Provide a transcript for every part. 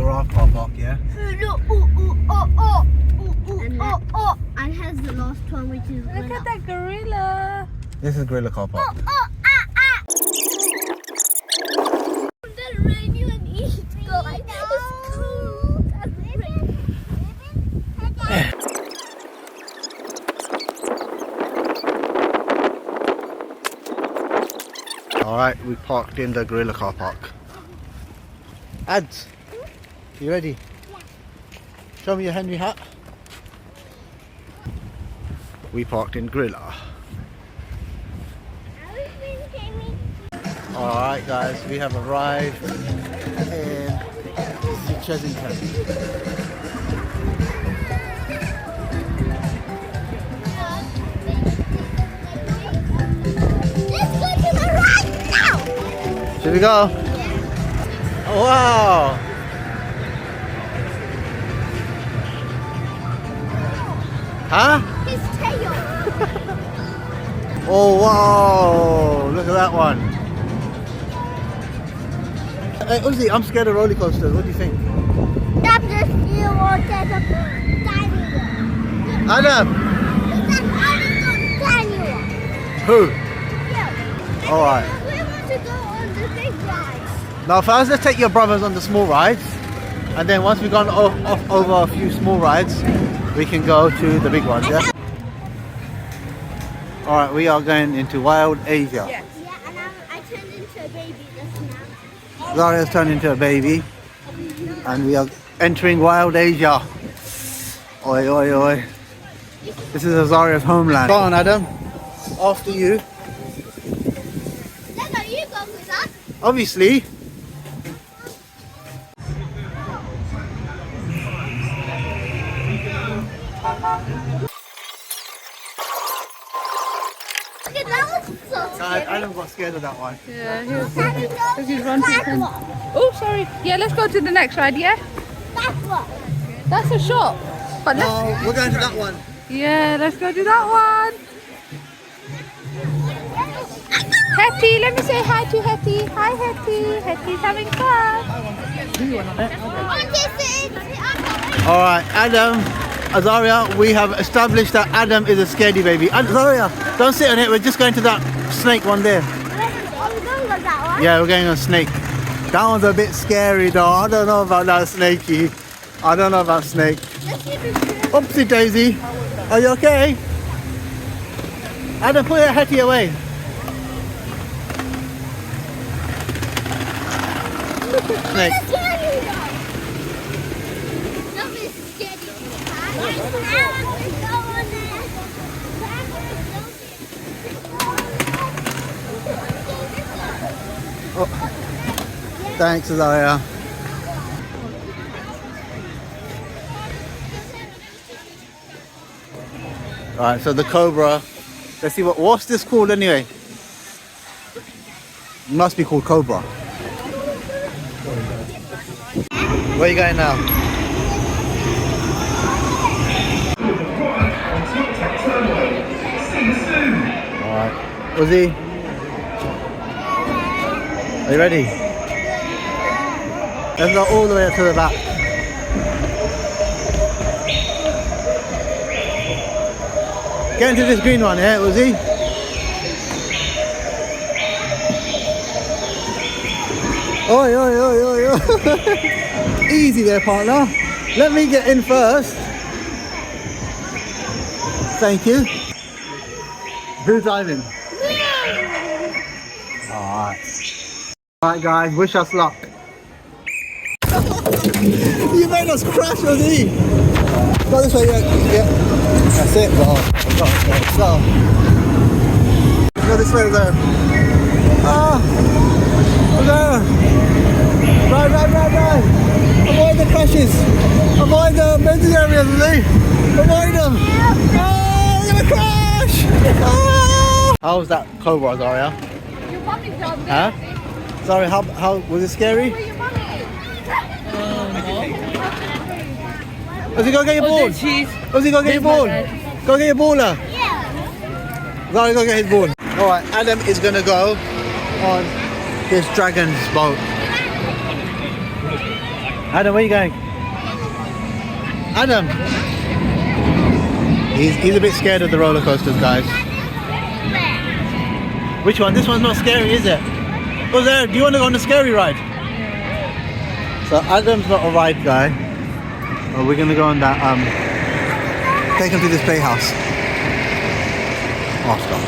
giraffe car park, yeah? And has the last one, which is Look at that gorilla. This is gorilla car park. Alright, we parked in the gorilla car park. Ads, you ready? Yeah. Show me your Henry hat. We parked in gorilla. Alright guys, we have arrived in CHESSINGTON. Should we go? Oh, wow! Huh? His tail. Oh wow! Look at that one. Hey Uzi, I'm scared of roller coasters. What do you think? That's the steel one. There's a tiny one. Adam! Tiny one. Who? Yeah. Alright. We want to go on the big rides. Now first let's take your brothers on the small rides. And then once we've gone off over a few small rides, we can go to the big ones, yeah? Alright, we are going into Wild Asia. Yeah, and I turned into a baby just now. Zaria's turned into a baby. And we are entering Wild Asia. Oi, oi, oi. This is Azaria's homeland. Go on, Adam. After you. Then are you going with us? Obviously. Okay, that was so scary. Adam got scared of that one. Yeah, he's run to him. Oh, sorry. Yeah, let's go to the next ride, yeah? That's what. That's a shop. But let's, No, we're going to that one. yeah, let's go to that one. Hetty, let me say hi to Hetty. Hi, Hetty. Hetty's having fun. Alright, Adam, Azaria, we have established that Adam is a scaredy baby. Azaria, don't sit on it, we're just going to that snake one there. Are we going on that one? Yeah, we're going on snake. That one's a bit scary though. I don't know about that snakey. I don't know about snake. Let's see if it's good. Oopsie daisy. Are you okay? Adam, put your Hetty away. Snake. Oh. Thanks, Azaria. Alright, so the cobra. Let's see what's this called anyway? It must be called cobra. Where are you going now? Alright. Uzi? Are you ready? Let's go all the way up to the back. Get into this green one, yeah, Uzi? Oi, oi, oi, oi, oi. Easy there, partner. Let me get in first. Thank you. Who's driving? Alright. Alright guys, wish us luck. You made us crash, Uzi. Go this way, yeah. That's it, go. Go this way, there. Ah! There. Right. Avoid the crashes. Avoid the bending areas, Uzi. Avoid them. Oh, you're gonna crash! Oh! How was that cobra, Zaria? Your mummy's down there. Huh? Sorry, how was it scary? Where your mummy is? Uzi, go get your ball. Uzi, go get your ball. Go get your baller. Yeah. Zaria, go get his ball. Alright, Adam is gonna go on this dragon's boat. Adam, where are you going? Adam! He's a bit scared of the roller coasters, guys. Which one? This one's not scary, is it? Oh, there. Do you want to go on a scary ride? So Adam's not a ride guy. Well, we're gonna go on that. Take him to this playhouse. Oh, stop.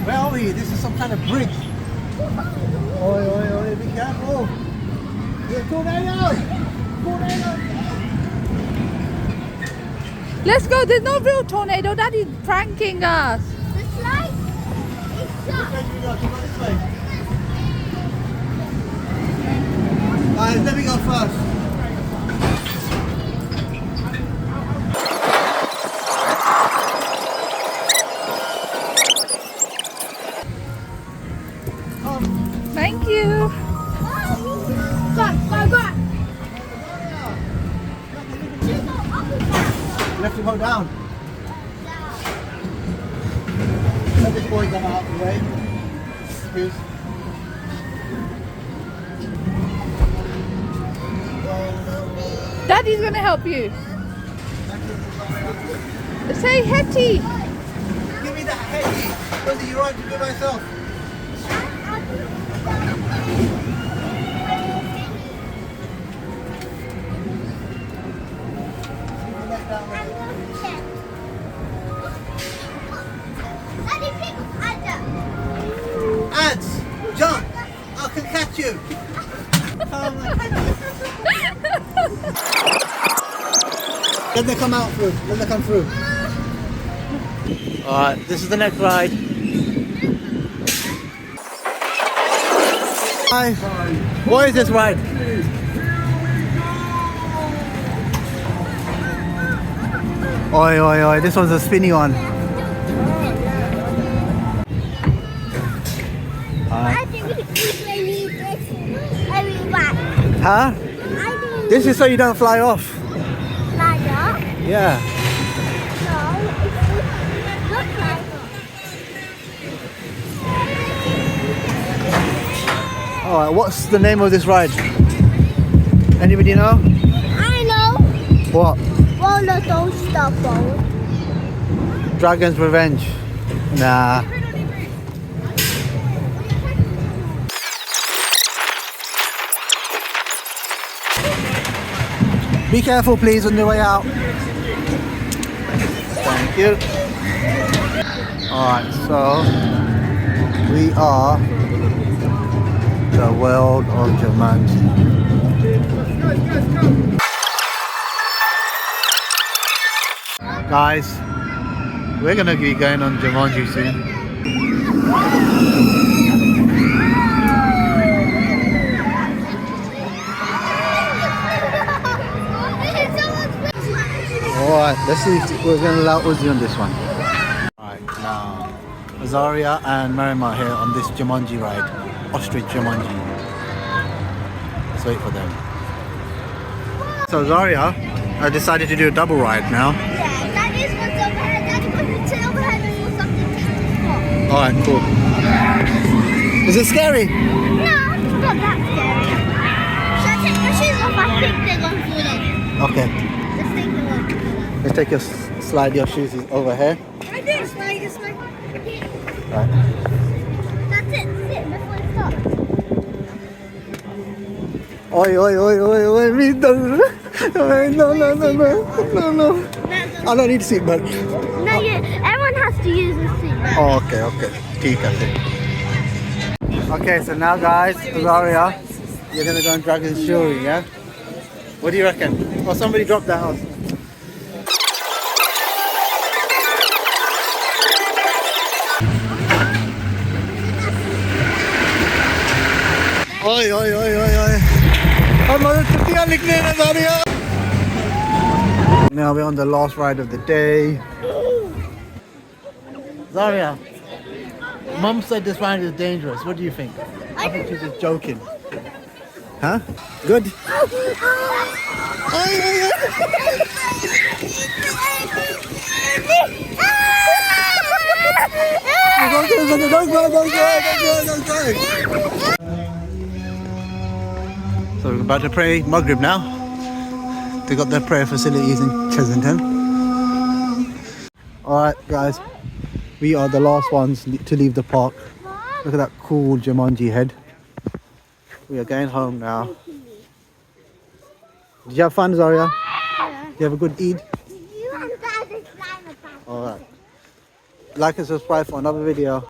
Where are we? This is some kind of bridge. Oi, oi, oi, be careful. There's a tornado! Tornado! Let's go. There's no real tornado. Daddy's pranking us. The slide is shut. This way. Guys, let me go first. Thank you. Go, go, go. You have to go down. Let this boy come out of the way. Excuse. Daddy's gonna help you. Say Hetty. Give me that Hetty. Rosie, you're right to do it myself. Ads, jump! I can catch you. Let them come out through. Let them come through. Alright, this is the next ride. Hi. What is this ride? Oi, oi, oi. This one's a spinny one. I think we can use this every ride. Huh? I think This is so you don't fly off. like that. Yeah. No, it's not like Alright, what's the name of this ride? Anybody know? I know. What? Roller coaster boat. Dragon's Revenge. Nah. Be careful please on the way out. Thank you. Alright, so we are the world of Jumanji. Guys, we're gonna be going on Jumanji soon. Alright, let's see if we're gonna allow Uzi on this one. Alright, now Azaria and Marimar here on this Jumanji ride. Ostrich Jumanji. Let's wait for them. So Azaria, I decided to do a double ride now. Yeah, Daddy's wants overhead. Daddy wants to sit overhead and wants something to Alright, cool. Is it scary? No, it's not that scary. Should I take my shoes off? I think they're going to fall off. Okay. Let's take them off. Let's take your slide your shoes over here. Right this way, this way. Right. That's it, sit before it starts. Oi, oi, oi, oi, oi, me no, no, no, no, no, no. I don't need a seatbelt. No, everyone has to use a seatbelt. Oh, okay, okay. ठीक है. Okay, so now guys, Azaria, you're gonna go on Dragon's Fury, yeah? What do you reckon? Oh, somebody dropped that off. Oi, oi, oi, oi, oi. हमारे छुट्टियां लिखने हैं Azaria. Now we're on the last ride of the day. Zaria, Mum said this ride is dangerous. What do you think? I think she's just joking. Huh? Good. So we're about to pray Maghrib now. They got their prayer facilities in Chessington. Alright guys, we are the last ones to leave the park. Look at that cool Jumanji head. We are going home now. Did you have fun, Zaria? Yeah. Did you have a good Eid? You and Dad is slime about. Alright. Like and subscribe for another video.